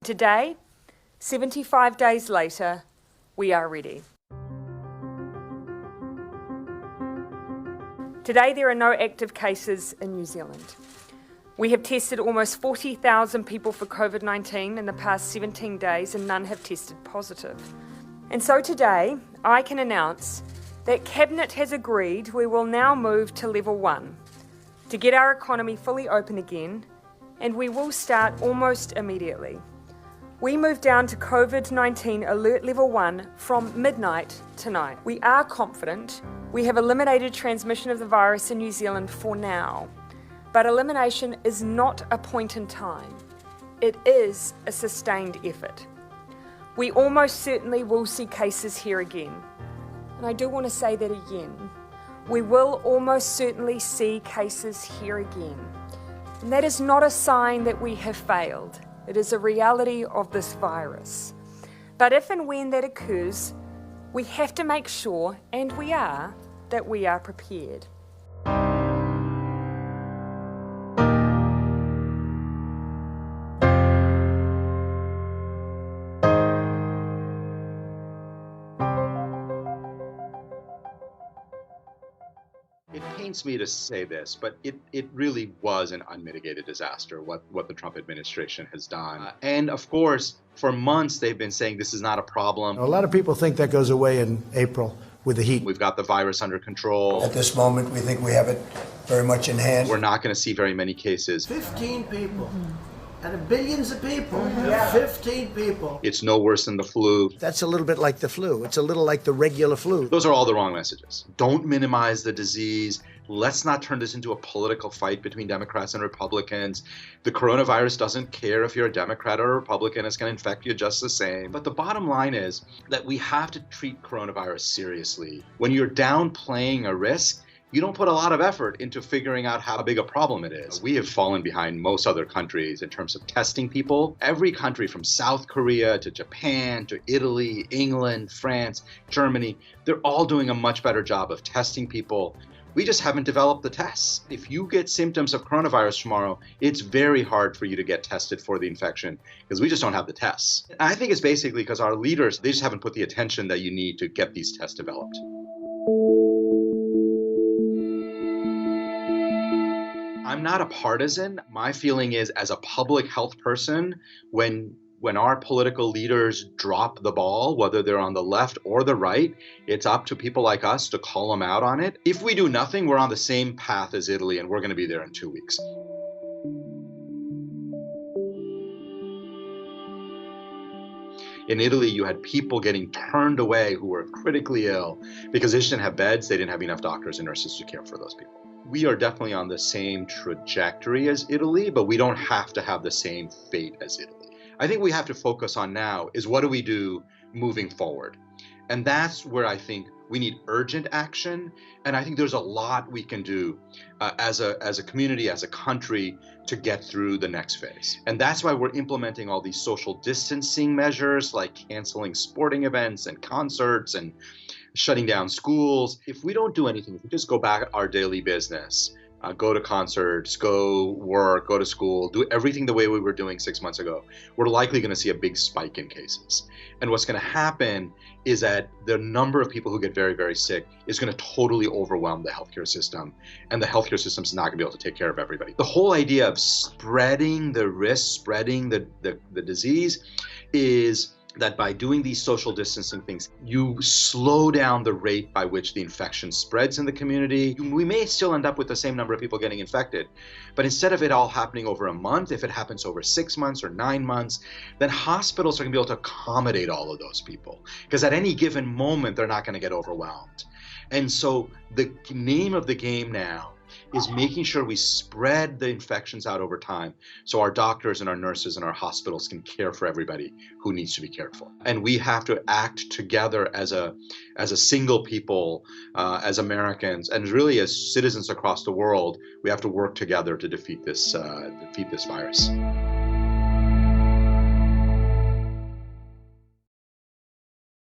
Today, 75 days later, we are ready. Today, there are no active cases in New Zealand. We have tested almost 40,000 people for COVID-19 in the past 17 days and none have tested positive. And so today, I can announce that Cabinet has agreed we will now move to level 1 to get our economy fully open again, and we will start almost immediately. We moved down to COVID-19 alert level 1 from midnight tonight. We are confident we have eliminated transmission of the virus in New Zealand for now, but elimination is not a point in time. It is a sustained effort. We almost certainly will see cases here again. And I do want to say that again. We will almost certainly see cases here again. And that is not a sign that we have failed. It is a reality of this virus. But if and when that occurs, we have to make sure, and we are, that we are prepared. It pains me to say this, but it really was an unmitigated disaster, what the Trump administration has done. And of course, for months they've been saying this is not a problem. A lot of people think that goes away in April with the heat. We've got the virus under control. At this moment, we think we have it very much in hand. We're not going to see very many cases. 15 people. Out of billions of people, 15 people. It's no worse than the flu. That's a little bit like the flu. It's a little like the regular flu. Those are all the wrong messages. Don't minimize the disease. Let's not turn this into a political fight between Democrats and Republicans. The coronavirus doesn't care if you're a Democrat or a Republican. It's going to infect you just the same. But the bottom line is that we have to treat coronavirus seriously. When you're downplaying a risk, you don't put a lot of effort into figuring out how big a problem it is. We have fallen behind most other countries in terms of testing people. Every country from South Korea to Japan to Italy, England, France, Germany, they're all doing a much better job of testing people. We just haven't developed the tests. If you get symptoms of coronavirus tomorrow, it's very hard for you to get tested for the infection because we just don't have the tests. And I think it's basically because our leaders, they just haven't put the attention that you need to get these tests developed. I'm not a partisan. My feeling is, as a public health person, when our political leaders drop the ball, whether they're on the left or the right, it's up to people like us to call them out on it. If we do nothing, we're on the same path as Italy, and we're going to be there in 2 weeks. In Italy, you had people getting turned away who were critically ill because they just didn't have beds, they didn't have enough doctors and nurses to care for those people. We are definitely on the same trajectory as Italy, but we don't have to have the same fate as Italy. I think we have to focus on now is what do we do moving forward? And that's where I think we need urgent action. And I think there's a lot we can do as a community, as a country, to get through the next phase. And that's why we're implementing all these social distancing measures, like canceling sporting events and concerts and shutting down schools. If we don't do anything, if we just go back our daily business, go to concerts, go work, go to school, do everything the way we were doing 6 months ago, we're likely going to see a big spike in cases. And what's going to happen is that the number of people who get very, very sick is going to totally overwhelm the healthcare system. And the healthcare system is not going to be able to take care of everybody. The whole idea of spreading the risk, spreading the disease is that by doing these social distancing things, you slow down the rate by which the infection spreads in the community. We may still end up with the same number of people getting infected, but instead of it all happening over a month, if it happens over 6 months or 9 months, then hospitals are going to be able to accommodate all of those people, because at any given moment, they're not going to get overwhelmed. And so the name of the game now is making sure we spread the infections out over time so our doctors and our nurses and our hospitals can care for everybody who needs to be cared for. And we have to act together as a single people, as Americans, and really as citizens across the world. We have to work together to defeat this virus.